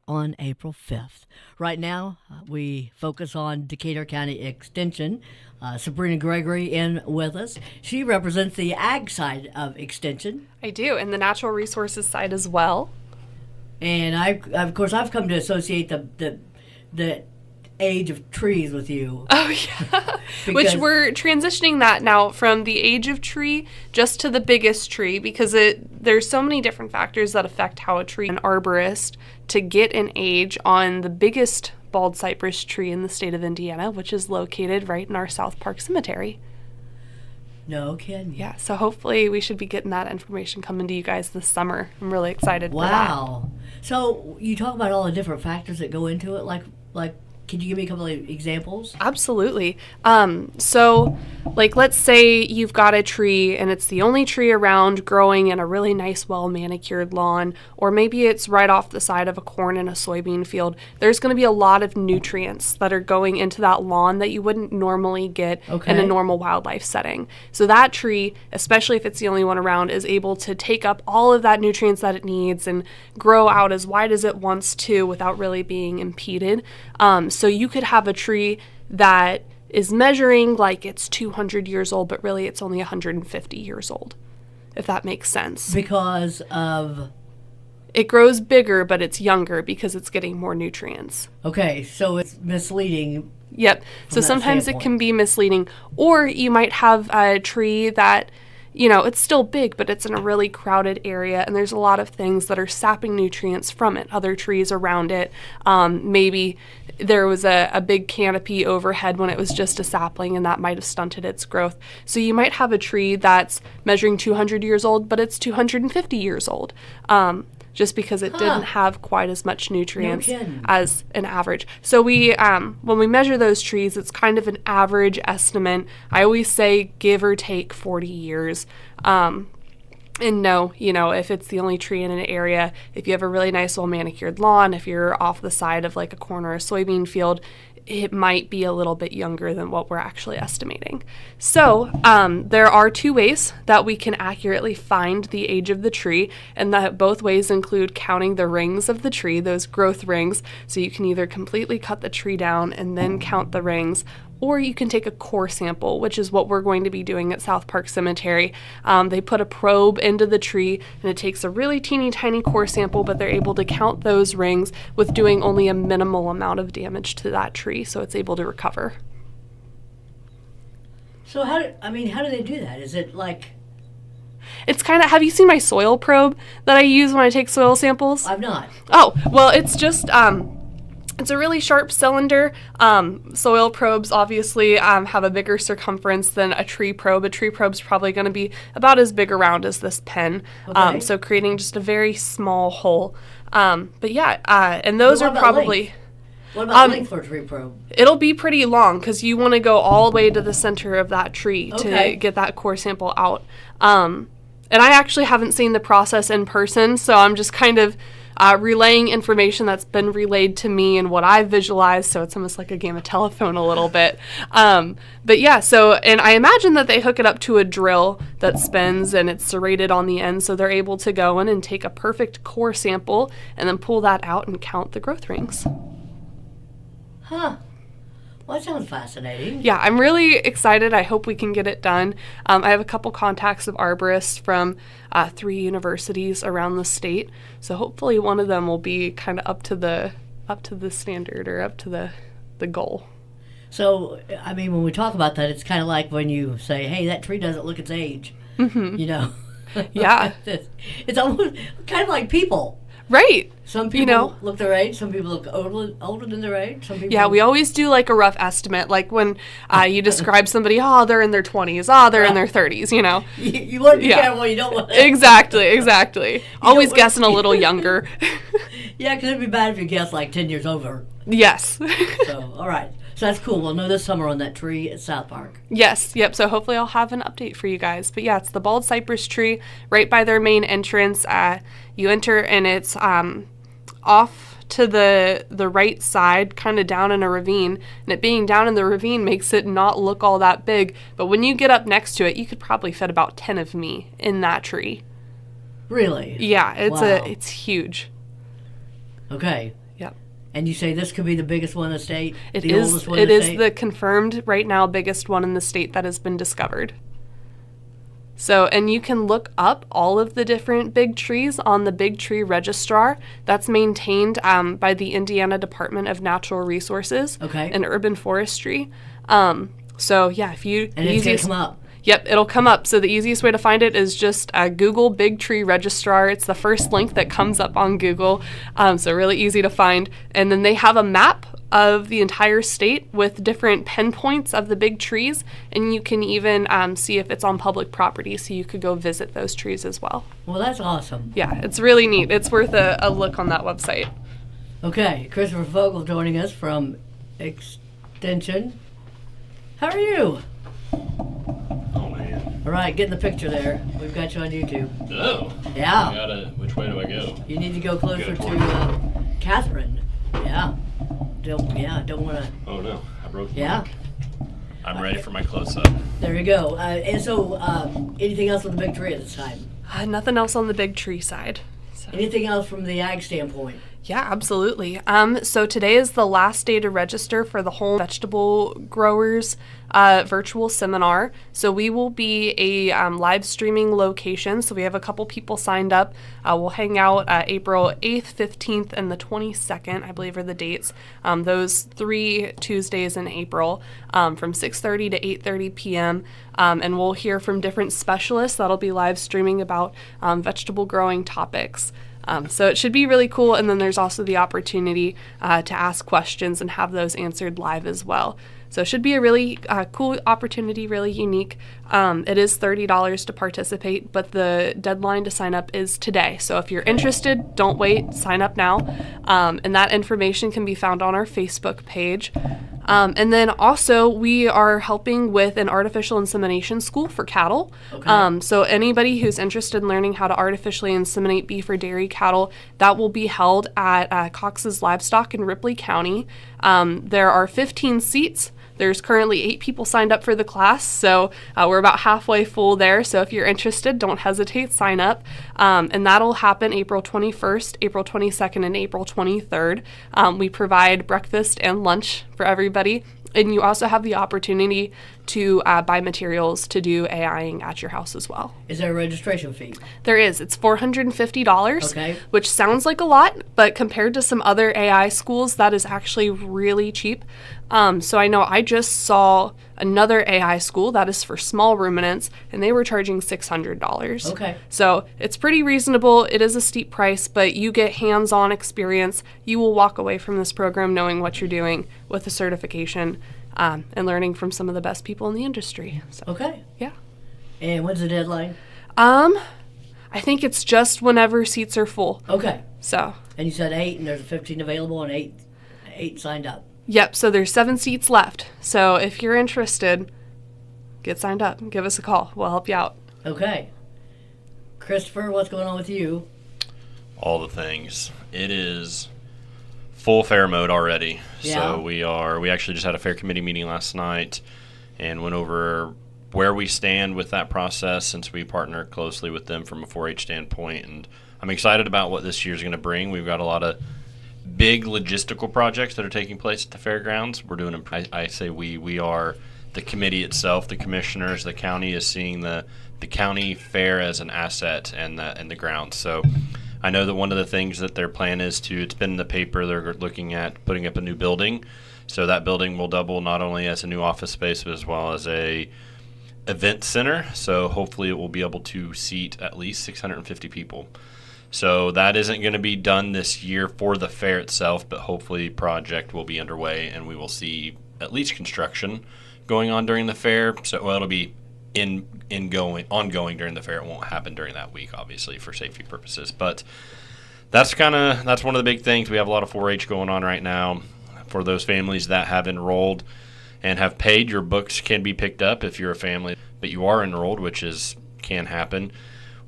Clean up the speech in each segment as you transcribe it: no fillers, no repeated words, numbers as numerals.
on April 5th. Right now, we focus on Decatur County Extension. Sabrina Gregory in with us. She represents the ag side of Extension. I do, and the natural resources side as well. And of course, I've come to associate the age of trees with you. Oh, yeah. Which we're transitioning that now from the age of tree just to the biggest tree, because there's so many different factors that affect how a tree, an arborist, to get an age on the biggest bald cypress tree in the state of Indiana, which is located right in our South Park Cemetery. No kidding. Yeah, so hopefully we should be getting that information coming to you guys this summer. I'm really excited for that. Wow. So you talk about all the different factors that go into it, like could you give me a couple of examples? Absolutely. So, let's say you've got a tree and it's the only tree around growing in a really nice, well-manicured lawn, or maybe it's right off the side of a corn and a soybean field. There's going to be a lot of nutrients that are going into that lawn that you wouldn't normally get in a normal wildlife setting. So that tree, especially if it's the only one around, is able to take up all of that nutrients that it needs and grow out as wide as it wants to without really being impeded. So you could have a tree that is measuring like it's 200 years old, but really it's only 150 years old, if that makes sense. Because of? It grows bigger, but it's younger because it's getting more nutrients. Okay, so it's misleading. Yep. So sometimes it can be misleading. Or you might have a tree that, it's still big, but it's in a really crowded area, and there's a lot of things that are sapping nutrients from it, other trees around it. Maybe there was a big canopy overhead when it was just a sapling, and that might have stunted its growth. So you might have a tree that's measuring 200 years old, but it's 250 years old. Just because it didn't have quite as much nutrients as an average. So we, when we measure those trees, it's kind of an average estimate. I always say give or take 40 years. And no, if it's the only tree in an area, if you have a really nice, well-manicured lawn, if you're off the side of like a corn or a soybean field, it might be a little bit younger than what we're actually estimating. So there are two ways that we can accurately find the age of the tree, and that both ways include counting the rings of the tree, those growth rings. So you can either completely cut the tree down and then count the rings, or you can take a core sample, which is what we're going to be doing at South Park Cemetery. They put a probe into the tree, and it takes a really teeny tiny core sample, but they're able to count those rings with doing only a minimal amount of damage to that tree, so it's able to recover. So how do they do that? Is it like... It's kind of, have you seen my soil probe that I use when I take soil samples? I've not. Oh, well, it's just... It's a really sharp cylinder. Soil probes obviously have a bigger circumference than a tree probe. A tree probe's probably going to be about as big around as this pen. Okay. So creating just a very small hole. But yeah, and those are probably... Length? What about length for a tree probe? It'll be pretty long because you want to go all the way to the center of that tree to get that core sample out. And I actually haven't seen the process in person, so I'm just kind of relaying information that's been relayed to me and what I've visualized, so it's almost like a game of telephone a little bit. But yeah, and I imagine that they hook it up to a drill that spins and it's serrated on the end, so they're able to go in and take a perfect core sample and then pull that out and count the growth rings. Huh. Well, that sounds fascinating. Yeah, I'm really excited. I hope we can get it done. I have a couple contacts of arborists from 3 universities around the state, so hopefully one of them will be kind of up to the standard or up to the goal. So, when we talk about that, it's kind of like when you say, "Hey, that tree doesn't look its age." Mm-hmm. Yeah. It's almost kind of like people. Right. Some people look their age. Some people look older than their age. Some people. Yeah, we always do like a rough estimate. Like when you describe somebody, they're in their 20s. They're in their 30s. You want to be careful. You don't want to. Exactly. Always guessing a little younger. Yeah, because it'd be bad if you guess like 10 years over. Yes. So, all right. So that's cool. We'll know this summer on that tree at South Park. Yes. Yep. So hopefully I'll have an update for you guys. But yeah, it's the bald cypress tree right by their main entrance. You enter and it's off to the right side, kind of down in a ravine. And it being down in the ravine makes it not look all that big. But when you get up next to it, you could probably fit about 10 of me in that tree. Really? Yeah. It's huge. Okay. Yep. And you say this could be the biggest one in the state? Oldest one in the state? It is the confirmed, right now, biggest one in the state that has been discovered. So, and you can look up all of the different big trees on the Big Tree Registrar that's maintained by the Indiana Department of Natural Resources and Urban Forestry. So, yeah, if you... And it's going to come up. Yep, it'll come up. So the easiest way to find it is just Google Big Tree Registrar. It's the first link that comes up on Google, so really easy to find. And then they have a map of the entire state with different pinpoints of the big trees, and you can even see if it's on public property, so you could go visit those trees as well. Well, that's awesome. Yeah, it's really neat. It's worth a look on that website. Okay, Christopher Vogel joining us from Extension. How are you? Oh, man. All right, get in the picture there. We've got you on YouTube. Oh. Yeah. Which way do I go? You need to go closer to Catherine. Yeah. Don't want to. Oh, no. I broke the mic. I'm ready for my close-up. There you go. And so, anything else with the big tree at this time? Nothing else on the big tree side. So. Anything else from the ag standpoint? Yeah, absolutely. So today is the last day to register for the Home Vegetable Growers virtual seminar. So we will be a live streaming location. So we have a couple people signed up. We'll hang out April 8th, 15th, and the 22nd, I believe are the dates. Those 3 Tuesdays in April from 6:30 to 8:30 p.m. And we'll hear from different specialists that'll be live streaming about vegetable growing topics. So it should be really cool, and then there's also the opportunity to ask questions and have those answered live as well. So it should be a really cool opportunity, really unique. It is $30 to participate, but the deadline to sign up is today. So if you're interested, don't wait, sign up now. And that information can be found on our Facebook page. And then also we are helping with an artificial insemination school for cattle. So anybody who's interested in learning how to artificially inseminate beef or dairy cattle, that will be held at Cox's Livestock in Ripley County. There are 15 seats. There's currently 8 people signed up for the class, so we're about halfway full there. So if you're interested, don't hesitate, sign up. And that'll happen April 21st, April 22nd, and April 23rd. We provide breakfast and lunch for everybody. And you also have the opportunity to buy materials to do AIing at your house as well. Is there a registration fee? There is. It's $450, which sounds like a lot, but compared to some other AI schools, that is actually really cheap. So I know I just saw another AI school that is for small ruminants, and they were charging $600. Okay. So it's pretty reasonable. It is a steep price, but you get hands-on experience. You will walk away from this program knowing what you're doing with a certification and learning from some of the best people in the industry. So, okay. Yeah. And when's the deadline? I think it's just whenever seats are full. Okay. So. And you said 8, and there's 15 available, and 8 signed up. Yep, so there's 7 seats left. So if you're interested, get signed up. Give us a call. We'll help you out. Okay. Christopher, what's going on with you? All the things. It is full fair mode already. Yeah. So we actually just had a fair committee meeting last night and went over where we stand with that process since we partner closely with them from a 4-H standpoint. And I'm excited about what this year's going to bring. We've got a lot of big logistical projects that are taking place at the fairgrounds. We're doing, I say we are the committee itself, the commissioners. The county is seeing the county fair as an asset and the grounds. So I know that one of the things that their plan is it's been in the paper, they're looking at putting up a new building. So that building will double not only as a new office space, but as well as a event center. So hopefully it will be able to seat at least 650 people. So that isn't going to be done this year for the fair itself, but hopefully project will be underway and we will see at least construction going on during the fair. So it'll be ongoing during the fair. It won't happen during that week, obviously, for safety purposes. But that's one of the big things. We have a lot of 4-H going on right now. For those families that have enrolled and have paid, your books can be picked up if you're a family, but you are enrolled, which can happen.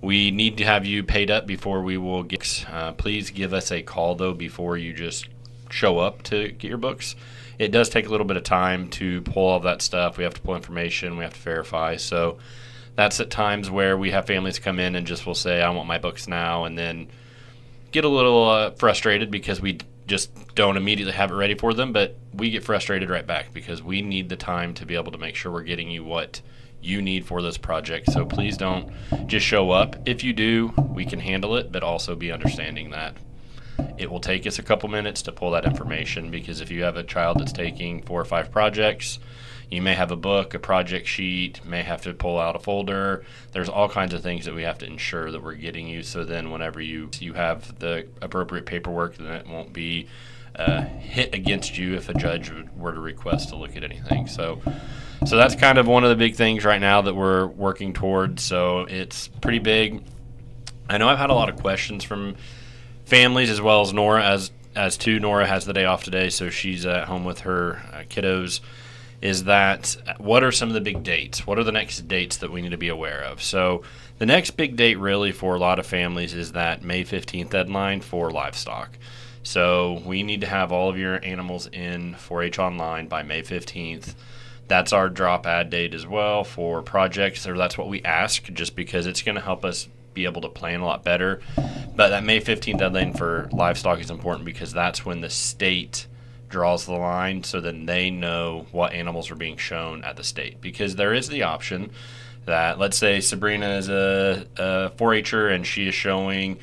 We need to have you paid up before we will get. Please give us a call, though, before you just show up to get your books. It does take a little bit of time to pull all of that stuff. We have to pull information. We have to verify. So that's at times where we have families come in and just will say, I want my books now, and then get a little frustrated because we just don't immediately have it ready for them, but we get frustrated right back because we need the time to be able to make sure we're getting you what you need for this project. So please don't just show up. If you do, we can handle it, but also be understanding that it will take us a couple minutes to pull that information, because if you have a child that's taking 4 or 5 projects, you may have a book, a project sheet, may have to pull out a folder. There's all kinds of things that we have to ensure that we're getting you, so then whenever you have the appropriate paperwork, then it won't be hit against you if a judge were to request to look at anything. So that's kind of one of the big things right now that we're working towards. So it's pretty big. I know I've had a lot of questions from families as well as Nora, as too. Nora has the day off today, so she's at home with her kiddos. Is that what are some of the big dates? What are the next dates that we need to be aware of? So the next big date really for a lot of families is that May 15th deadline for livestock. So we need to have all of your animals in 4-H online by May 15th. That's our drop ad date as well for projects, or that's what we ask, just because it's going to help us be able to plan a lot better. But that May 15th deadline for livestock is important because that's when the state draws the line, so then they know what animals are being shown at the state. Because there is the option that, let's say Sabrina is a 4-H'er and she is showing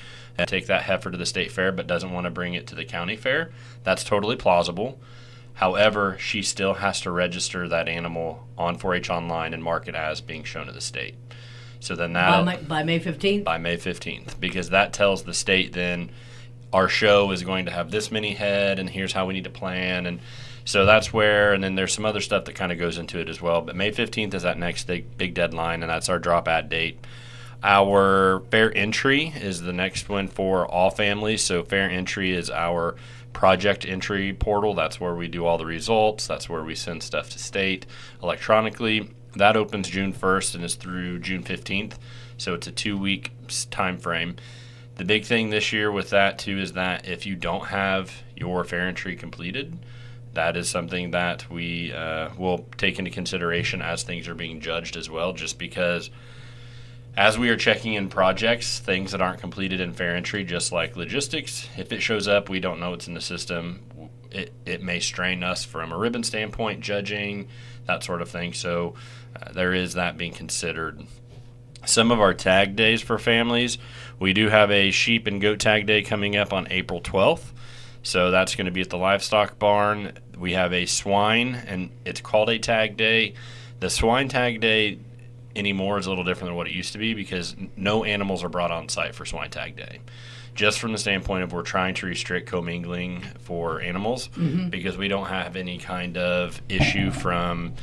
take that heifer to the state fair but doesn't want to bring it to the county fair. That's totally plausible. However, she still has to register that animal on 4-H online and mark it as being shown at the state. So then that by May 15th? By May 15th, because that tells the state then our show is going to have this many head and here's how we need to plan. And so that's where, and then there's some other stuff that kind of goes into it as well. But May 15th is that next big deadline, and that's our drop ad date. Our fair entry is the next one for all families. So fair entry is our project entry portal. That's where we do all the results. That's where we send stuff to state electronically. That opens June 1st and is through June 15th. So it's a 2-week time frame. The big thing this year with that too is that if you don't have your fair entry completed, that is something that we will take into consideration as things are being judged as well, just because as we are checking in projects, things that aren't completed in fair entry, just like logistics, if it shows up, we don't know it's in the system, it may strain us from a ribbon standpoint, judging, that sort of thing. So there is that being considered. Some of our tag days for families, we do have a sheep and goat tag day coming up on April 12th. So that's going to be at the livestock barn. We have a swine, and it's called a tag day. The swine tag day anymore is a little different than what it used to be because no animals are brought on site for swine tag day. Just from the standpoint of we're trying to restrict commingling for animals because we don't have any kind of issue from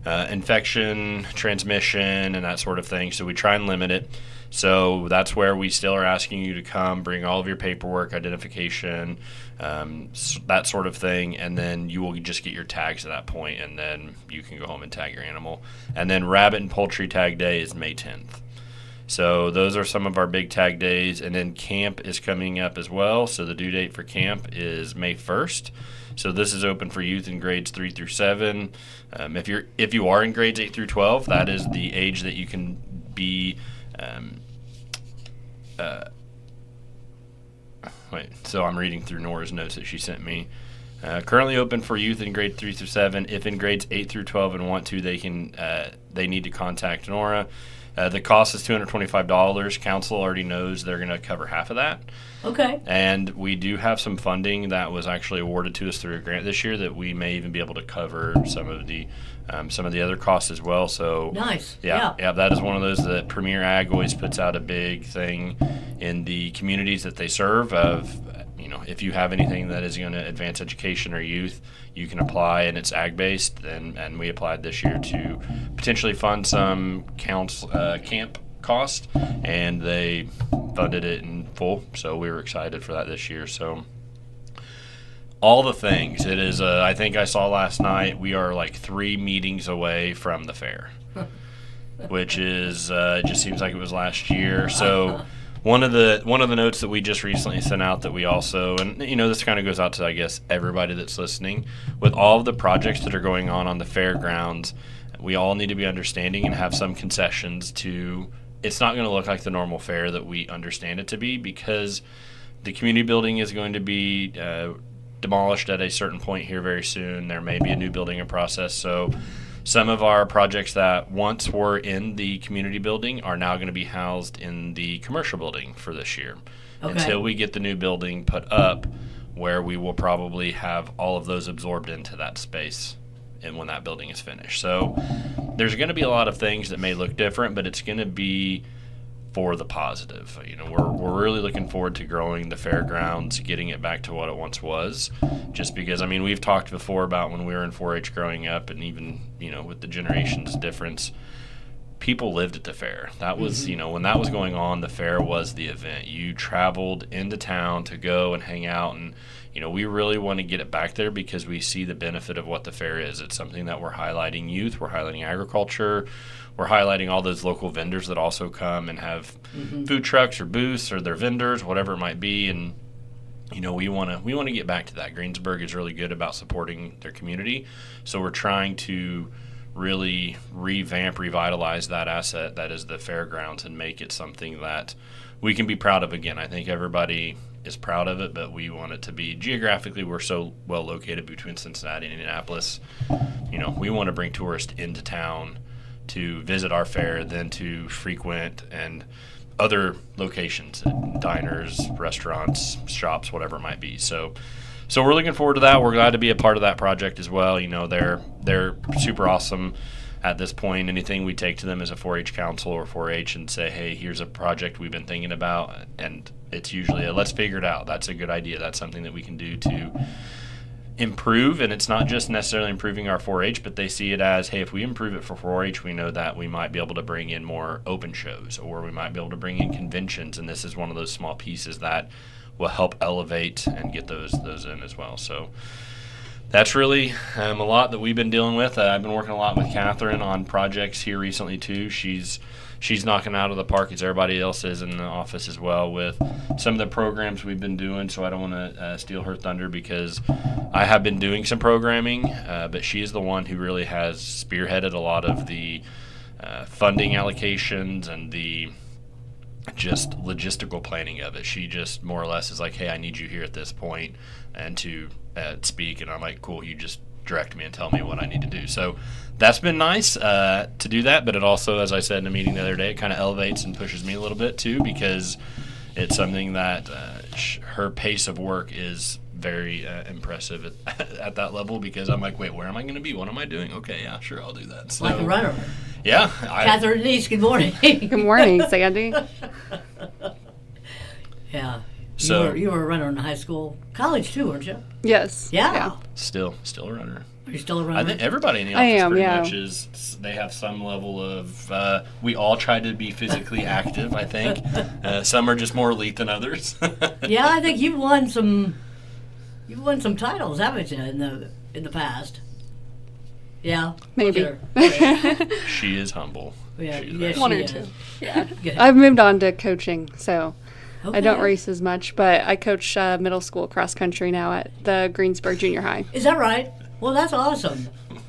infection, transmission, and that sort of thing. So we try and limit it. So that's where we still are asking you to come, bring all of your paperwork, identification, that sort of thing, and then you will just get your tags at that point, and then you can go home and tag your animal. And then rabbit and poultry tag day is May 10th. So those are some of our big tag days, and then camp is coming up as well. So the due date for camp is May 1st. So this is open for youth in grades 3 through 7. If you are in grades 8 through 12, that is the age that you can be. So I'm reading through Nora's notes that she sent me. Currently open for youth in grade 3 through 7. If in grades 8 through 12 and want to, they need to contact Nora. The cost is $225. Council already knows they're going to cover half of that. Okay. And we do have some funding that was actually awarded to us through a grant this year that we may even be able to cover some of the other costs as well. So nice. Yeah, that is one of those that Premier Ag always puts out a big thing in the communities that they serve of, if you have anything that is going to advance education or youth, you can apply, and it's ag-based. And we applied this year to potentially fund some camp cost, and they funded it in full. So we were excited for that this year. So all the things. It is, I think I saw last night, we are like 3 meetings away from the fair, which is, it just seems like it was last year. So one of the notes that we just recently sent out that we also, and this kind of goes out to, I guess, everybody that's listening, with all of the projects that are going on the fairgrounds, we all need to be understanding and have some concessions to, it's not going to look like the normal fair that we understand it to be, because the community building is going to be demolished at a certain point here very soon. There may be a new building in process. So some of our projects that once were in the community building are now going to be housed in the commercial building for this year. Okay. Until we get the new building put up, where we will probably have all of those absorbed into that space and when that building is finished. So there's going to be a lot of things that may look different, but it's going to be for the positive. You know, we're really looking forward to growing the fairgrounds, getting it back to what it once was. Just because, I mean, we've talked before about when we were in 4-H growing up, and even, you know, with the generations difference, people lived at the fair. That was, you know, when that was going on, the fair was the event. You traveled into town to go and hang out, and, you know, we really want to get it back there because we see the benefit of what the fair is. It's something that we're highlighting youth, we're highlighting agriculture, we're highlighting all those local vendors that also come and have food trucks or booths or their vendors, whatever it might be. And, you know, we want to get back to that. Greensburg is really good about supporting their community. So we're trying to really revitalize that asset that is the fairgrounds and make it something that we can be proud of again. I think everybody is proud of it, but we want it to be geographically, we're so well located between Cincinnati and Indianapolis. You know, we want to bring tourists into town to visit our fair, then to frequent and other locations, diners, restaurants, shops, whatever it might be. So we're looking forward to that. We're glad to be a part of that project as well. You know, they're super awesome at this point. Anything we take to them as a 4-H council or 4-H and say, hey, here's a project we've been thinking about, and it's usually let's figure it out. That's a good idea. That's something that we can do to improve, and it's not just necessarily improving our 4-H, but they see it as, hey, if we improve it for 4-H, we know that we might be able to bring in more open shows, or we might be able to bring in conventions, and this is one of those small pieces that will help elevate and get those in as well. So that's really a lot that we've been dealing with. I've been working a lot with Catherine on projects here recently too. She's knocking out of the park as everybody else is in the office as well with some of the programs we've been doing. So I don't want to steal her thunder because I have been doing some programming, but she is the one who really has spearheaded a lot of the funding allocations and the just logistical planning of it. She just more or less is like, hey, I need you here at this point and to speak, and I'm like, cool, you just direct me and tell me what I need to do. So that's been nice to do that, but it also, as I said in a meeting the other day, it kind of elevates and pushes me a little bit too, because it's something that her pace of work is very impressive at that level, because I'm like, wait, where am I going to be? What am I doing? Okay, yeah, sure, I'll do that. So, like a runner. Yeah. Catherine Denise, good morning. Good morning, Sandy. Yeah. So you were a runner in high school, college too, weren't you? Yes. Yeah. Still a runner. Are you still a runner? I think everybody in the office pretty much is. They have some level of. We all try to be physically active. I think some are just more elite than others. Yeah, I think you've won some titles, haven't you, in the past? Yeah, maybe. She is humble. Yeah, one or is. two. Yeah, I've moved on to coaching, so. Okay. I don't race as much, but I coach middle school cross country now at the Greensburg Junior High. Is that right? Well, that's awesome.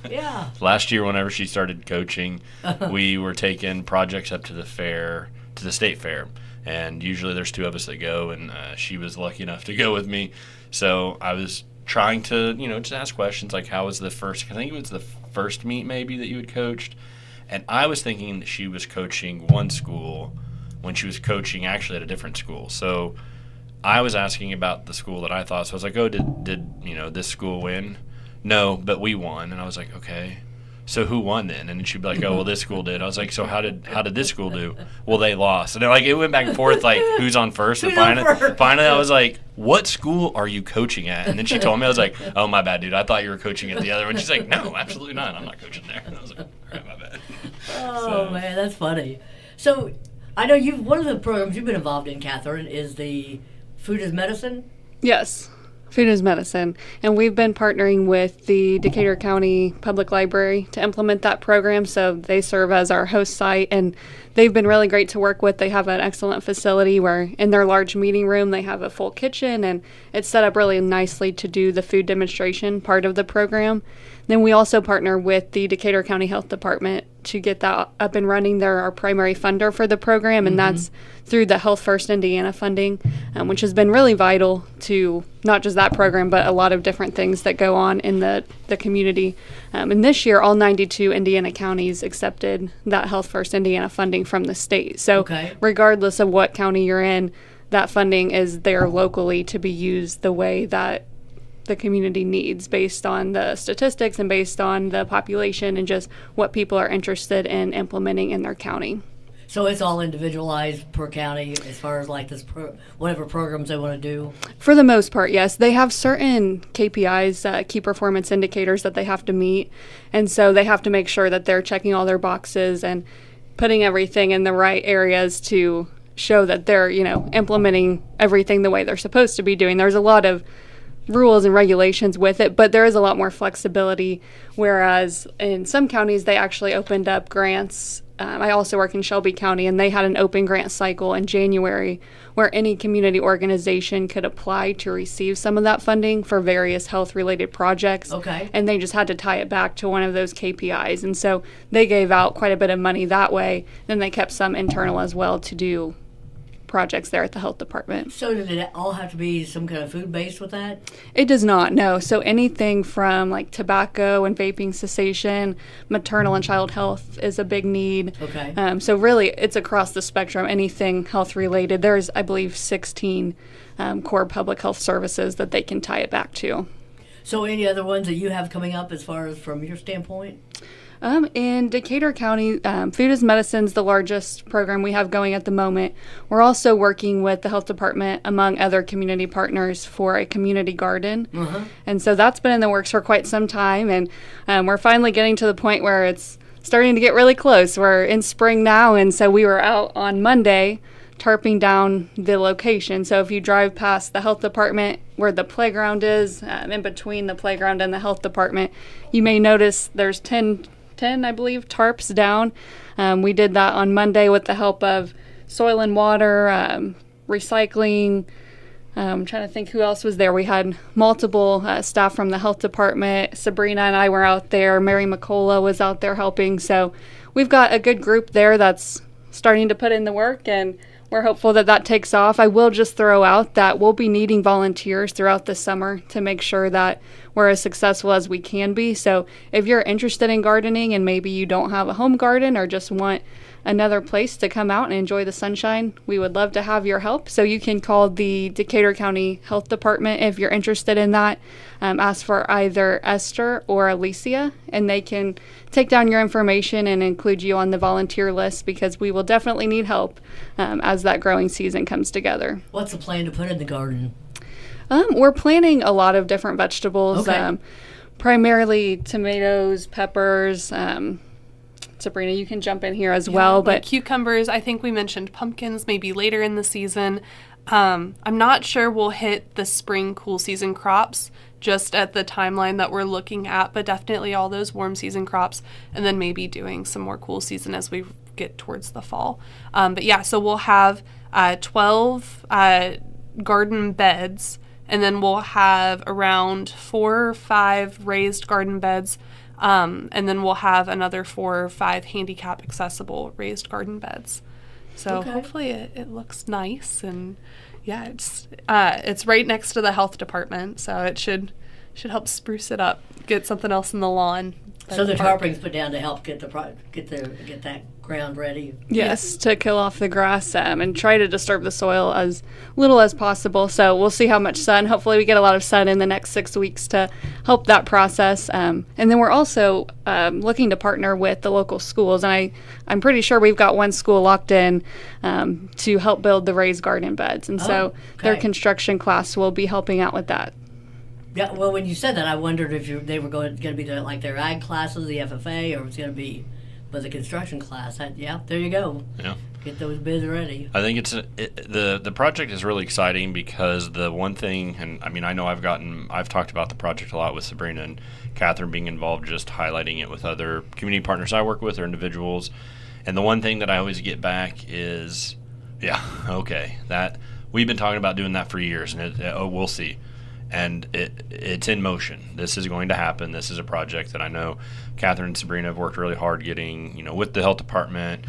Yeah. Last year, whenever she started coaching, we were taking projects up to the fair, to the state fair, and usually there's two of us that go, and she was lucky enough to go with me. So I was trying to, just ask questions like, how was the first? I think it was the first meet maybe that you had coached, and I was thinking that she was coaching one school when she was coaching actually at a different school. So I was asking about the school that I thought. So I was like, oh, did this school win? No, but we won. And I was like, okay, so who won then? And then she'd be like, oh, well, this school did. I was like, so how did this school do? Well, they lost. And it went back and forth, like, who's on first? And finally I was like, what school are you coaching at? And then she told me, I was like, oh, my bad, dude. I thought you were coaching at the other one. She's like, no, absolutely not. I'm not coaching there. And I was like, all right, my bad. Oh, man, that's funny. So I know one of the programs you've been involved in, Catherine, is the Food is Medicine? Yes, Food is Medicine. And we've been partnering with the Decatur County Public Library to implement that program. So they serve as our host site, and they've been really great to work with. They have an excellent facility where in their large meeting room they have a full kitchen, and it's set up really nicely to do the food demonstration part of the program. Then we also partner with the Decatur County Health Department to get that up and running. They're our primary funder for the program, and that's through the Health First Indiana funding, which has been really vital to not just that program, but a lot of different things that go on in the community. And this year, all 92 Indiana counties accepted that Health First Indiana funding from the state. So regardless of what county you're in, that funding is there locally to be used the way that the community needs, based on the statistics and based on the population and just what people are interested in implementing in their county. So it's all individualized per county as far as like this whatever programs they want to do? For the most part, yes. They have certain KPIs, key performance indicators, that they have to meet. And so they have to make sure that they're checking all their boxes and putting everything in the right areas to show that they're, implementing everything the way they're supposed to be doing. There's a lot of rules and regulations with it, but there is a lot more flexibility, whereas in some counties they actually opened up grants. I also work in Shelby County, and they had an open grant cycle in January where any community organization could apply to receive some of that funding for various health-related projects. And they just had to tie it back to one of those KPIs. And so they gave out quite a bit of money that way. Then they kept some internal as well to do projects there at the health department. So did it all have to be some kind of food based with that? It does not, no. So anything from like tobacco and vaping cessation, maternal and child health is a big need. So really it's across the spectrum, anything health related. There's, I believe, 16 core public health services that they can tie it back to. So any other ones that you have coming up as far as from your standpoint? In Decatur County, Food is Medicine is the largest program we have going at the moment. We're also working with the health department, among other community partners, for a community garden. And so that's been in the works for quite some time, and we're finally getting to the point where it's starting to get really close. We're in spring now, and so we were out on Monday tarping down the location. So if you drive past the health department where the playground is, in between the playground and the health department, you may notice there's 10, I believe, tarps down. We did that on Monday with the help of Soil and Water, recycling. I'm trying to think who else was there. We had multiple staff from the health department. Sabrina and I were out there. Mary McCullough was out there helping. So we've got a good group there that's starting to put in the work, and we're hopeful that that takes off. I will just throw out that we'll be needing volunteers throughout the summer to make sure that we're as successful as we can be. So if you're interested in gardening and maybe you don't have a home garden or just want another place to come out and enjoy the sunshine, we would love to have your help. So you can call the Decatur County Health Department if you're interested in that. Ask for either Esther or Alicia, and they can take down your information and include you on the volunteer list, because we will definitely need help as that growing season comes together. What's the plan to put in the garden? We're planting a lot of different vegetables, primarily tomatoes, peppers. Sabrina, you can jump in here as well. But like cucumbers, I think we mentioned pumpkins maybe later in the season. I'm not sure we'll hit the spring cool season crops just at the timeline that we're looking at, but definitely all those warm season crops, and then maybe doing some more cool season as we get towards the fall. But yeah, so we'll have 12 garden beds, and then we'll have around 4 or 5 raised garden beds, and then we'll have another 4 or 5 handicap accessible raised garden beds. So hopefully it looks nice, and yeah, it's right next to the health department, so it should help spruce it up, get something else in the lawn. So the tarping's put down to help get that ground ready. Yes, to kill off the grass and try to disturb the soil as little as possible. So we'll see how much sun. Hopefully we get a lot of sun in the next 6 weeks to help that process. And then we're also looking to partner with the local schools. And I'm pretty sure we've got one school locked in to help build the raised garden beds. And so their construction class will be helping out with that. Yeah, well, when you said that, I wondered if they were going to be like their ag classes, the FFA, or it was going to be the construction class. Yeah, there you go. Yeah, get those bids ready. I think the project is really exciting, because the one thing, and I mean, I know I've talked about the project a lot with Sabrina and Catherine being involved, just highlighting it with other community partners I work with or individuals. And the one thing that I always get back is, that we've been talking about doing that for years, and we'll see. and it's in motion. This is going to happen. This is a project that I know Catherine and Sabrina have worked really hard getting, with the health department,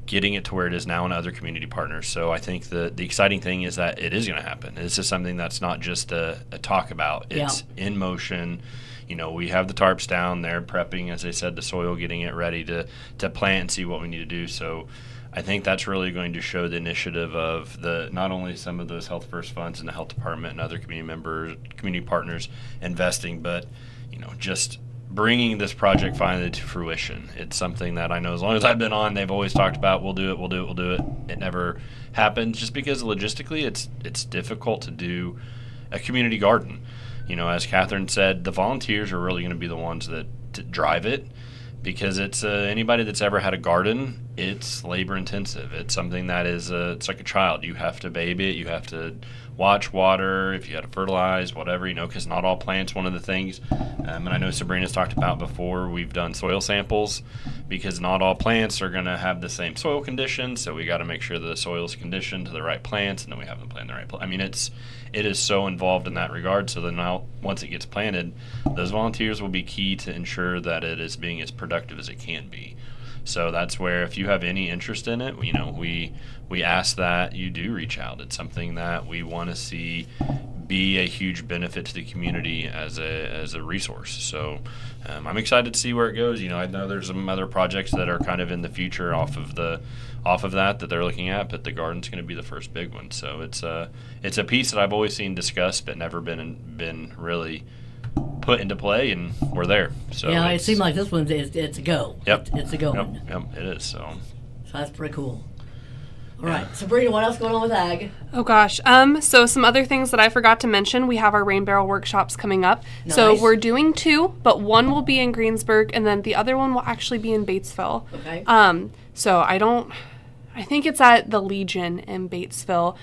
getting it to where it is now and other community partners. So I think the exciting thing is that it is going to happen. This is something that's not just a talk about. It's in motion. We have the tarps down. They're prepping, as I said, the soil, getting it ready to plant and see what we need to do. So I think that's really going to show the initiative of not only some of those Health First funds in the health department and other community partners investing, but just bringing this project finally to fruition. It's something that I know as long as I've been on, they've always talked about. We'll do it. It never happens just because logistically it's difficult to do a community garden. As Catherine said, the volunteers are really going to be the ones that drive it. Because it's anybody that's ever had a garden, it's labor intensive. It's something that is it's like a child. You have to baby it. You have to watch, water, if you had to fertilize, whatever, because not all plants, one of the things, and I know Sabrina's talked about before, we've done soil samples because not all plants are going to have the same soil conditions. So we got to make sure that the soil is conditioned to the right plants, and then we have them plant the right plants. It is so involved in that regard. So then now, once it gets planted, those volunteers will be key to ensure that it is being as productive as it can be. So that's where, if you have any interest in it, we ask that you do reach out. It's something that we want to see be a huge benefit to the community as a resource. So I'm excited to see where it goes. I know there's some other projects that are kind of in the future off of that they're looking at, but the garden's going to be the first big one. So it's a piece that I've always seen discussed, but never been really put into play, and we're there. So it seems like this one's it's a go. Yep, it's a go. Yep, it is. So that's pretty cool. All right, Sabrina, what else going on with ag? Oh gosh, so some other things that I forgot to mention. We have our rain barrel workshops coming up. Nice. So we're doing 2, but one will be in Greensburg, and then the other one will actually be in Batesville. Okay. So I think it's at the Legion in Batesville.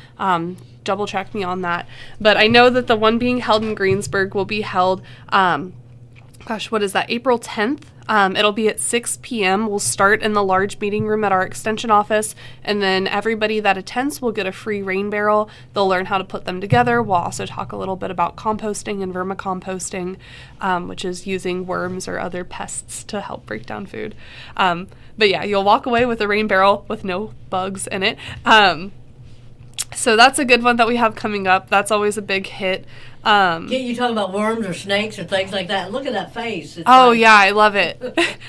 Double check me on that. But I know that the one being held in Greensburg will be held, April 10th. It'll be at 6 p.m. We'll start in the large meeting room at our extension office, and then everybody that attends will get a free rain barrel. They'll learn how to put them together. We'll also talk a little bit about composting and vermicomposting, which is using worms or other pests to help break down food. But yeah, you'll walk away with a rain barrel with no bugs in it. So that's a good one that we have coming up. That's always a big hit. Can't you talk about worms or snakes or things like that? Look at that face. It's yeah, I love it.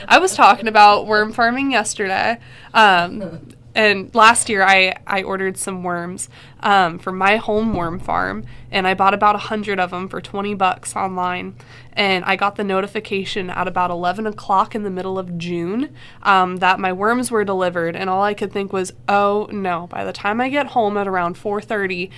I was talking about worm farming yesterday. And last year I ordered some worms for my home worm farm, and I bought about 100 of them for $20 online. And I got the notification at about 11 o'clock in the middle of June that my worms were delivered, and all I could think was, oh no, by the time I get home at around 4:30,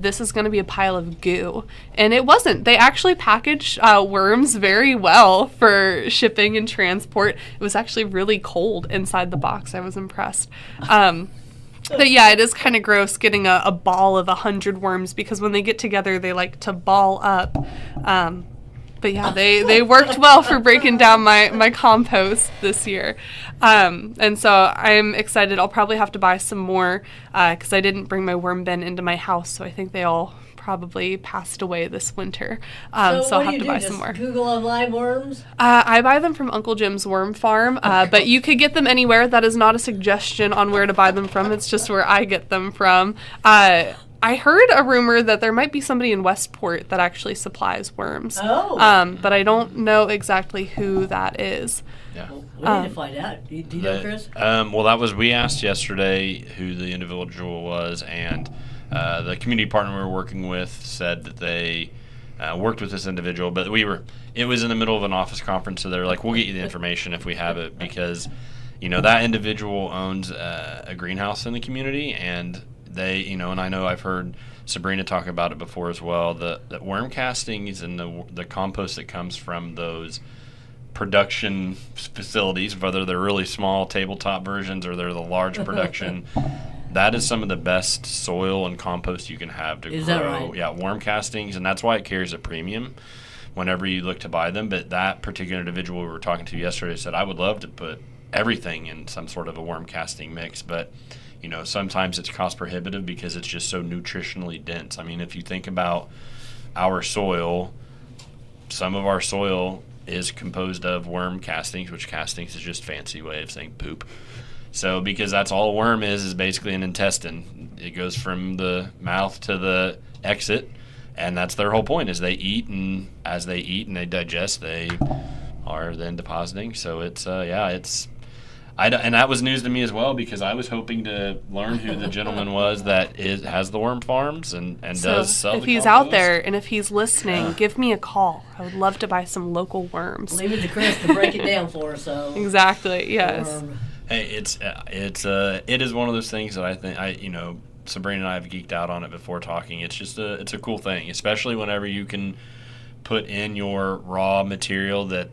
this is going to be a pile of goo. And it wasn't. They actually packaged worms very well for shipping and transport. It was actually really cold inside the box. I was impressed. But yeah, it is kind of gross getting a ball of 100 worms, because when they get together, they like to ball up. But yeah, they worked well for breaking down my compost this year. And so I'm excited. I'll probably have to buy some more because I didn't bring my worm bin into my house. So I think they all probably passed away this winter. So I'll have to buy some more. Google online worms? I buy them from Uncle Jim's Worm Farm, but you could get them anywhere. That is not a suggestion on where to buy them from. It's just where I get them from. I heard a rumor that there might be somebody in Westport that actually supplies worms. Oh. But I don't know exactly who that is. Yeah. Well, we need to find out. Do you know, Chris? We asked yesterday who the individual was, and the community partner we were working with said that they worked with this individual, but it was in the middle of an office conference, so they're like, we'll get you the information if we have it, because, that individual owns a greenhouse in the community, and they, and I know I've heard Sabrina talk about it before as well, the worm castings and the compost that comes from those production facilities, whether they're really small tabletop versions or they're the large production, that is some of the best soil and compost you can have to grow. That right? Yeah, worm castings, and that's why it carries a premium whenever you look to buy them. But that particular individual we were talking to yesterday said, I would love to put everything in some sort of a worm casting mix, but sometimes it's cost prohibitive because it's just so nutritionally dense. I mean, if you think about our soil, some of our soil is composed of worm castings, which castings is just fancy way of saying poop. So because that's all a worm is basically an intestine. It goes from the mouth to the exit, and that's their whole point is they eat, and as they eat and they digest, they are then depositing. So it's and that was news to me as well, because I was hoping to learn who the gentleman was that has the worm farms and so does sell if the he's compost. out there and if he's listening, give me a call. I would love to buy some local worms. Leave it to Chris to break it down for us. So Exactly, yes. Hey, it is one of those things that I think Sabrina and I have geeked out on it before talking. It's just it's a cool thing, especially whenever you can put in your raw material that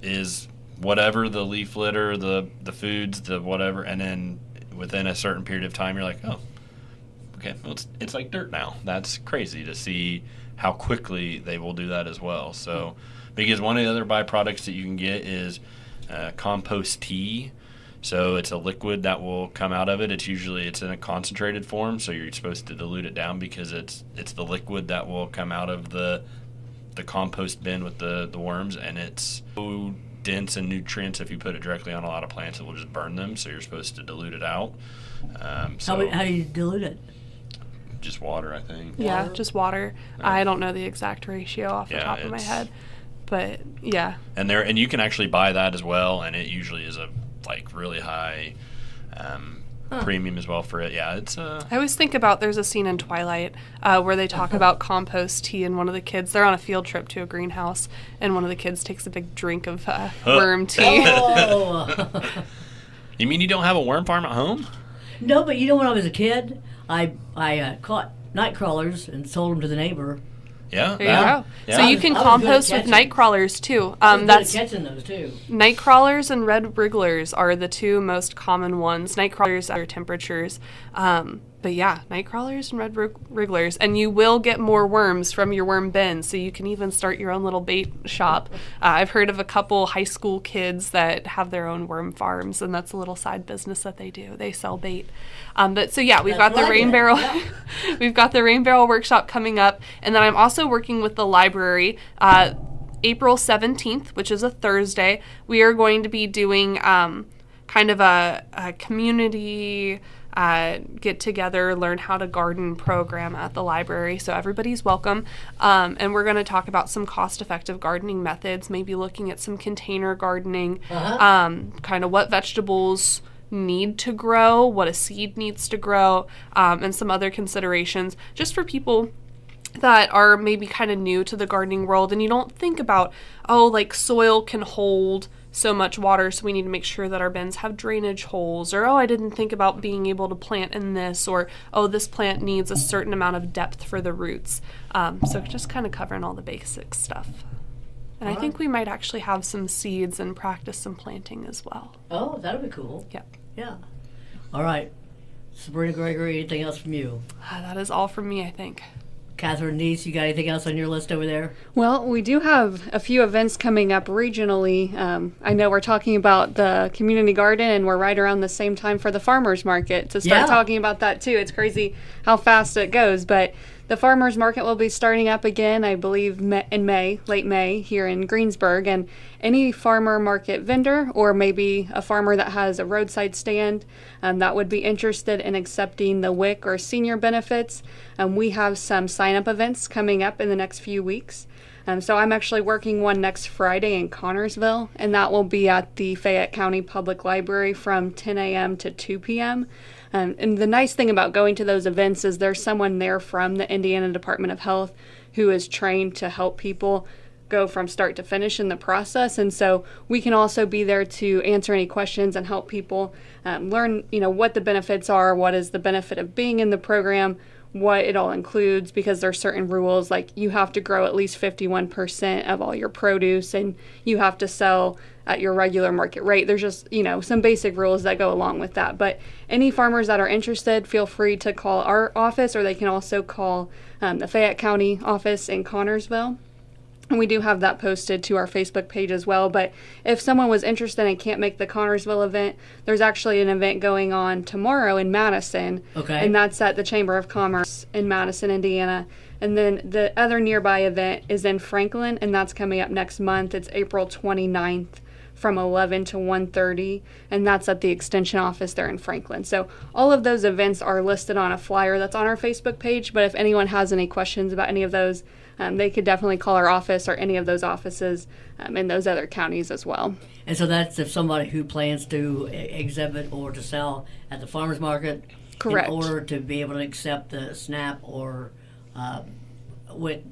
is whatever the leaf litter, the foods, the whatever, and then within a certain period of time, you're like, oh, okay, well, it's like dirt now. That's crazy to see how quickly they will do that as well. So, because one of the other byproducts that you can get is compost tea. So it's a liquid that will come out of it. It's in a concentrated form, so you're supposed to dilute it down because it's the liquid that will come out of the compost bin with the worms, and it's so dense in nutrients. If you put it directly on a lot of plants, it will just burn them. So you're supposed to dilute it out. How do you dilute it? Just water, I think. Yeah, just water. I don't know the exact ratio off the top of my head, but yeah. And you can actually buy that as well, and it usually is a really high premium as well for it. Yeah, it's I always think about, there's a scene in Twilight where they talk about compost tea, and one of the kids, they're on a field trip to a greenhouse, and one of the kids takes a big drink of worm tea. Oh. You mean you don't have a worm farm at home? No, but when I was a kid, I caught night crawlers and sold them to the neighbor. Yeah, there you go. Yeah. So you can compost with night crawlers too. That's catching those too. Night crawlers and red wrigglers are the two most common ones. Night crawlers are temperatures. But yeah, night crawlers and red wrigglers. And you will get more worms from your worm bin, so you can even start your own little bait shop. I've heard of a couple high school kids that have their own worm farms, and that's a little side business that they do. They sell bait. But so yeah, we've got the rain barrel. Yeah. We've got the rain barrel workshop coming up, and then I'm also working with the library. April 17th, which is a Thursday, we are going to be doing kind of a community get together, learn how to garden program at the library. So everybody's welcome. And we're going to talk about some cost-effective gardening methods, maybe looking at some container gardening, kind of what vegetables need to grow, what a seed needs to grow, and some other considerations just for people that are maybe kind of new to the gardening world and you don't think about, soil can hold so much water, so we need to make sure that our bins have drainage holes, or I didn't think about being able to plant in this, or this plant needs a certain amount of depth for the roots. So just kind of covering all the basic stuff. And I think we might actually have some seeds and practice some planting as well. Oh, that'll be cool. Yep. Yeah. All right. Sabrina Gregory, anything else from you? That is all from me, I think. Catherine Neese, you got anything else on your list over there? Well, we do have a few events coming up regionally. I know we're talking about the community garden, and we're right around the same time for the farmers market to start talking about that too. It's crazy how fast it goes, but the farmers market will be starting up again, I believe, in May, late May, here in Greensburg. And any farmer market vendor, or maybe a farmer that has a roadside stand that would be interested in accepting the WIC or senior benefits, we have some sign-up events coming up in the next few weeks. So I'm actually working one next Friday in Connorsville, and that will be at the Fayette County Public Library from 10 a.m. to 2 p.m. And the nice thing about going to those events is there's someone there from the Indiana Department of Health who is trained to help people go from start to finish in the process. And so we can also be there to answer any questions and help people learn, what the benefits are, what is the benefit of being in the program, what it all includes, because there are certain rules, like you have to grow at least 51% of all your produce and you have to sell at your regular market rate. There's just, some basic rules that go along with that. But any farmers that are interested, feel free to call our office, or they can also call the Fayette County office in Connorsville. And we do have that posted to our Facebook page as well. But if someone was interested and can't make the Connorsville event, there's actually an event going on tomorrow in Madison. Okay. And that's at the Chamber of Commerce in Madison, Indiana. And then the other nearby event is in Franklin, and that's coming up next month. It's April 29th from 11 to 1:30, and that's at the extension office there in Franklin. So all of those events are listed on a flyer that's on our Facebook page, but if anyone has any questions about any of those, they could definitely call our office or any of those offices in those other counties as well. And so that's if somebody who plans to exhibit or to sell at the farmer's market, Correct. in order to be able to accept the SNAP or WIC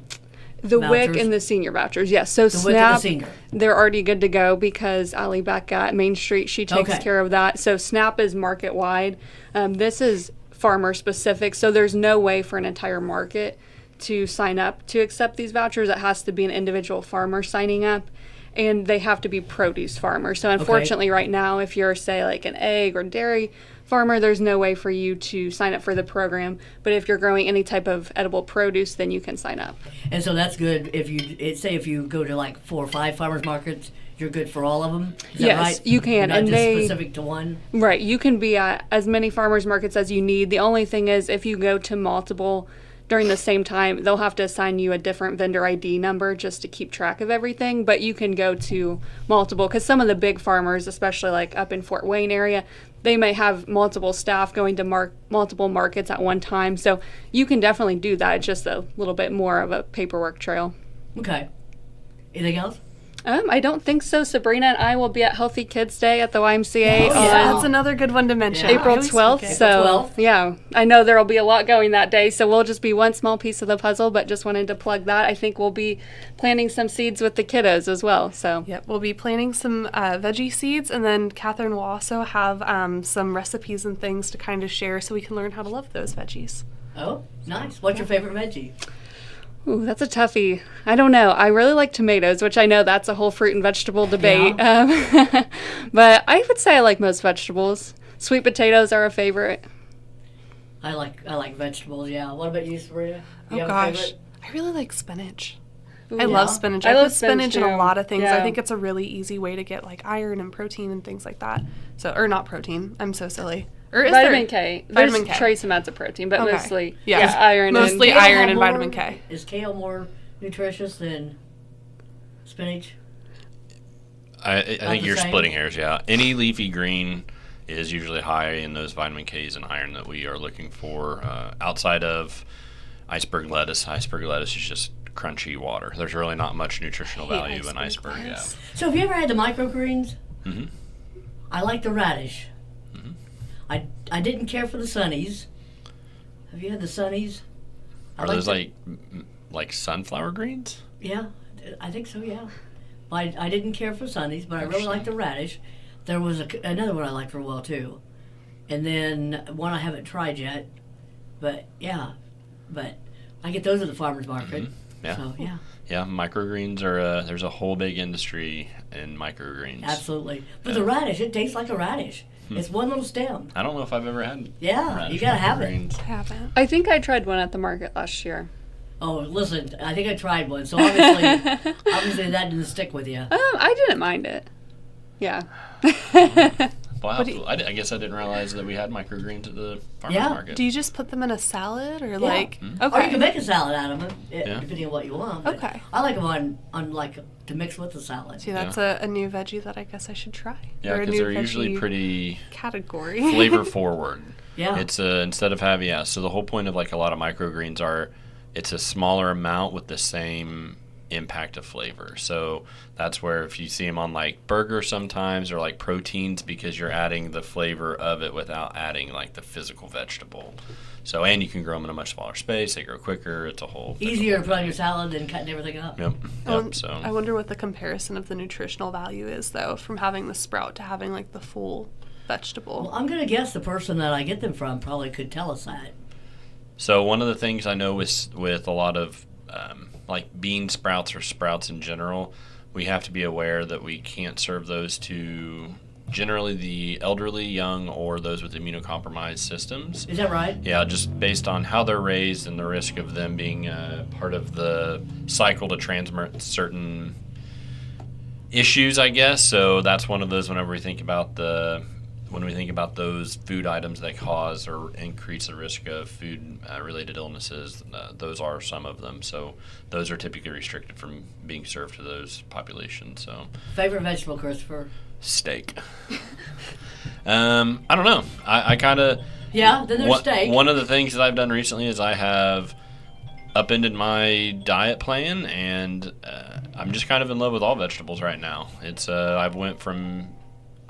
The vouchers? WIC and the senior vouchers, yes. So WIC and the SNAP, senior. they're already good to go because Allie back at Main Street, she takes Okay. care of that. So SNAP is market wide. This is farmer specific, so there's no way for an entire market to sign up to accept these vouchers. It has to be an individual farmer signing up, and they have to be produce farmers. So unfortunately right now, if you're, say, like an egg or dairy farmer, there's no way for you to sign up for the program. But if you're growing any type of edible produce, then you can sign up. And so that's good if if you go to like 4 or 5 farmers markets, you're good for all of them. Is Yes, that right? you can, You're not and just they- specific to one. Right, you can be at as many farmers markets as you need. The only thing is if you go to multiple during the same time, they'll have to assign you a different vendor ID number just to keep track of everything. But you can go to multiple, because some of the big farmers, especially like up in Fort Wayne area, they may have multiple staff going to multiple markets at one time. So you can definitely do that. It's just a little bit more of a paperwork trail. Okay. Anything else? I don't think so. Sabrina and I will be at Healthy Kids Day at the YMCA Oh, Yeah, yeah. that's another good one to mention. Yeah. April I always 12th. forget. So, April 12th. yeah, I know there will be a lot going that day. So, we'll just be one small piece of the puzzle, but just wanted to plug that. I think we'll be planting some seeds with the kiddos as well. So, Yep, we'll be planting some veggie seeds, and then Catherine will also have some recipes and things to kind of share so we can learn how to love those veggies. Oh, nice. What's your favorite veggie? ooh, that's a toughie. I don't know. I really like tomatoes, which I know that's a whole fruit and vegetable debate. But I would say I like most vegetables. Sweet potatoes are a favorite. I like vegetables. Yeah. What about you, Sabrina? You Oh have a gosh, favorite? I really like spinach. Ooh, I love spinach. I love put spinach in too. a lot of things. I Yeah. think it's a really easy way to get like iron and protein and things like that. So, or not protein. I'm so silly. Or is Vitamin there K. Vitamin There's K. trace amounts of protein, but Okay. mostly Yes. iron. Mostly Kale iron have and more- vitamin K. Is kale more nutritious than spinach? I think the you're same? splitting hairs, yeah. Any leafy green is usually high in those vitamin Ks and iron that we are looking for. Outside of iceberg lettuce is just crunchy water. There's really not much nutritional value in iceberg, yeah. So have you ever had the microgreens? Mm-hmm. I like the radish. Mhm. I didn't care for the sunnies. Have you had the sunnies? I Are like those the- like sunflower greens? Yeah, I think so. Yeah, I didn't care for sunnies, but I really liked the radish. There was another one I liked real well too, and then one I haven't tried yet. But yeah, but I get those at the farmers market. Yeah. So yeah, Yeah, microgreens are there's a whole big industry in microgreens. absolutely. But Yeah. the radish, it tastes like a radish. It's one little stem. I don't know if I've ever had Yeah, radish you gotta have it. microgreens. I haven't. I think I tried one at the market last year. Oh, listen, I think I tried one, so obviously that didn't stick with you. I didn't mind it. Yeah. Wow, do you- I guess I didn't realize that we had microgreens at the farmer's Yeah. market. Do you just put them in a salad or like? Mm-hmm. Or you Okay. can make a salad out of them, Yeah. depending on what you want. but Okay. I like them on like to mix with the salad. See, that's a new veggie that I guess I should try. Yeah, Or a because new they're usually veggie pretty category. flavor forward. Yeah. It's instead of having so the whole point of like a lot of microgreens are it's a smaller amount with the same impact of flavor. So that's where if you see them on like burger sometimes or like proteins because you're adding the flavor of it without adding like the physical vegetable. So and you can grow them in a much smaller space. They grow quicker. It's a whole Easier to put on your salad than cutting everything up. Yep. Yep. So I wonder what the comparison of the nutritional value is, though, from having the sprout to having like the full vegetable. Well, I'm gonna guess the person that I get them from probably could tell us that. So one of the things I know with a lot of like bean sprouts or sprouts in general, we have to be aware that we can't serve those to generally the elderly, young, or those with immunocompromised systems. Is that right? Yeah, just based on how they're raised and the risk of them being part of the cycle to transmit certain issues, I guess. So that's one of those whenever we think about the when we think about those food items that cause or increase the risk of food related illnesses, those are some of them. So those are typically restricted from being served to those populations. So Favorite vegetable, Christopher? steak. I don't know. I kind of. Yeah, then there's steak. One of the things that I've done recently is I have upended my diet plan, and I'm just kind of in love with all vegetables right now. It's I've went from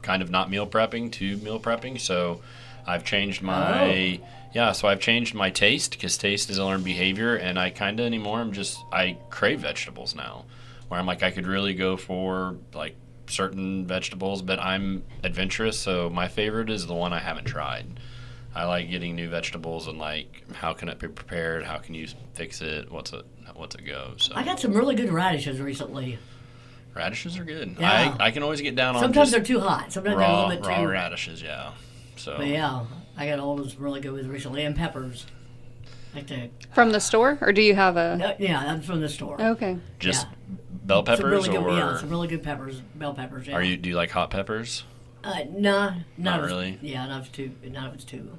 kind of not meal prepping to meal prepping, so I've changed my I've changed my taste, because taste is a learned behavior, and I kind of anymore I crave vegetables now, where I'm like I could really go for like certain vegetables, but I'm adventurous, so my favorite is the one I haven't tried. I like getting new vegetables and like how can it be prepared, how can you fix it, what's it go. So I got some really good radishes recently. radishes are good. Yeah. I can always get down on Sometimes just they're too hot. Sometimes they're a little bit raw too radishes, yeah. So But yeah, I got all those really good with recently, and peppers. From the store, or do you have a? Yeah, I'm from the store. Okay. just Yeah. bell peppers, some really good, or some really good peppers, bell peppers. Yeah. do you like hot peppers? Nah, Not really? Yeah, none of it's too.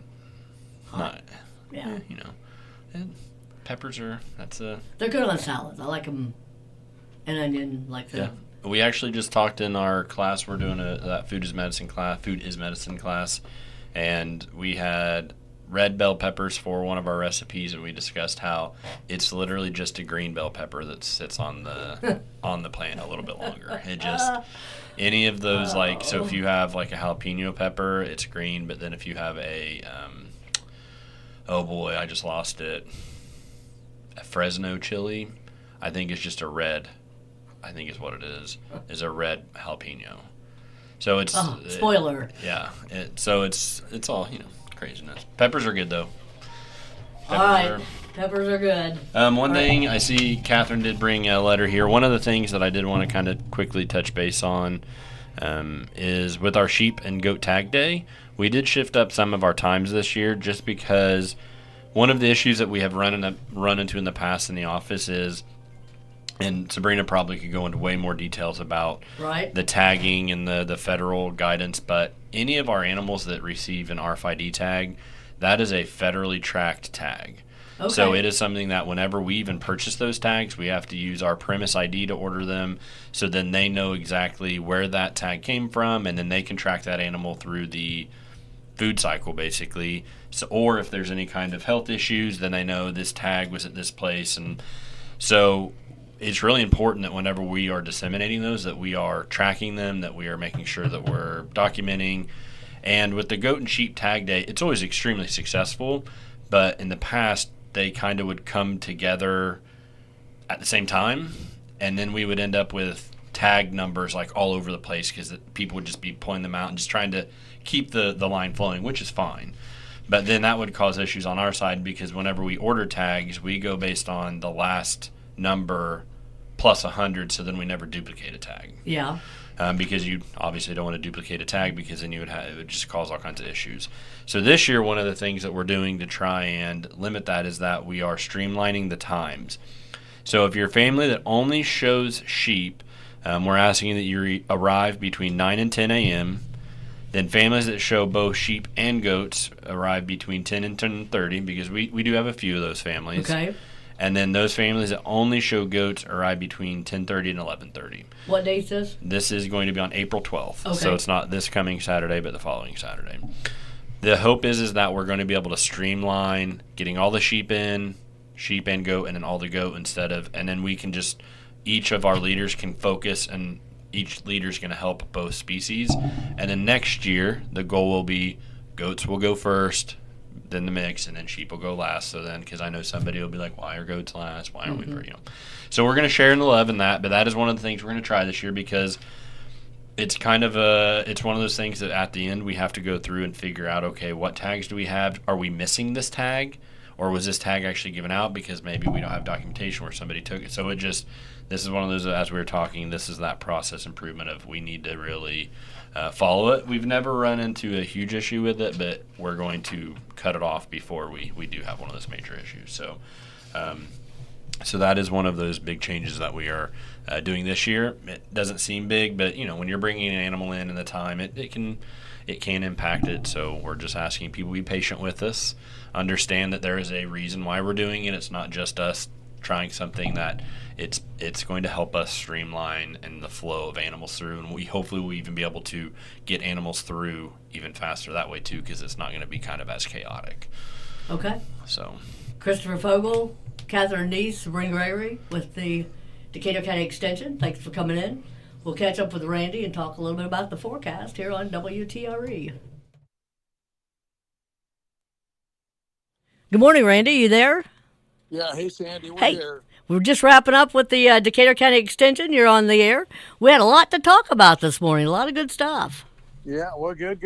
Not, Yeah, you know, and peppers are they're good on salads. I like them, and onion like yeah. the. We actually just talked in our class. We're doing that food is medicine class, and we had red bell peppers for one of our recipes, and we discussed how it's literally just a green bell pepper that sits on the on the plant a little bit longer. It just any of those so if you have like a jalapeno pepper, it's green, but then if you have a oh boy, I just lost it. A Fresno chili, I think it's just a red. I think is what it is a red jalapeno. So it's spoiler. So it's all craziness. Peppers are good though. Peppers are good. One thing I see, Catherine did bring a letter here. One of the things that I did want to kind of quickly touch base on is with our sheep and goat tag day. We did shift up some of our times this year just because one of the issues that we have run into in the past in the office is, and Sabrina probably could go into way more details about the tagging and the federal guidance, but any of our animals that receive an RFID tag, that is a federally tracked tag. Okay. So it is something that whenever we even purchase those tags, we have to use our premise ID to order them, so then they know exactly where that tag came from, and then they can track that animal through the food cycle basically. So, or if there's any kind of health issues, then they know this tag was at this place. And so it's really important that whenever we are disseminating those, that we are tracking them, that we are making sure that we're documenting. And with the goat and sheep tag day, it's always extremely successful, but in the past they kind of would come together at the same time, and then we would end up with tag numbers like all over the place because people would just be pulling them out and just trying to keep the line flowing, which is fine. But then that would cause issues on our side because whenever we order tags, we go based on the last number plus 100, so then we never duplicate a tag. Yeah. Because you obviously don't want to duplicate a tag because then it would just cause all kinds of issues. So this year, one of the things that we're doing to try and limit that is that we are streamlining the times. So if you're a family that only shows sheep, we're asking that you arrive between 9 and 10 a.m., then families that show both sheep and goats arrive between 10 and 10:30 because we do have a few of those families. Okay. And then those families that only show goats arrive between 10:30 and 11:30. What date is this? This is going to be on April 12th. Okay. So it's not this coming Saturday, but the following Saturday. The hope is that we're going to be able to streamline getting all the sheep and goat, and then all the goat and then we can just, each of our leaders can focus, and each leader is going to help both species. And then next year, the goal will be goats will go first, then the mix, and then sheep will go last. So then, because I know somebody will be like, why are goats last? Why aren't we first? So we're going to share in the love in that, but that is one of the things we're going to try this year because it's kind of it's one of those things that at the end we have to go through and figure out, okay, what tags do we have? Are we missing this tag? Or was this tag actually given out because maybe we don't have documentation where somebody took it? So this is one of those, as we were talking, this is that process improvement of we need to really follow it. We've never run into a huge issue with it, but we're going to cut it off before we do have one of those major issues. So So that is one of those big changes that we are doing this year. It doesn't seem big, but when you're bringing an animal in and the time, it can impact it. So we're just asking people to be patient with us, understand that there is a reason why we're doing it. It's not just us trying something, that it's going to help us streamline and the flow of animals through, and we hopefully will even be able to get animals through even faster that way too, because it's not going to be kind of as chaotic. Okay. So Christopher Fogel, Catherine Neese, Sabrina Gregory with the Decatur County Extension. Thanks for coming in. We'll catch up with Randy and talk a little bit about the forecast here on WTRE. Good morning, Randy. You there? Yeah, hey Sandy, we're here. We're just wrapping up with the Decatur County Extension. You're on the air. We had a lot to talk about this morning, a lot of good stuff. Yeah, well, good.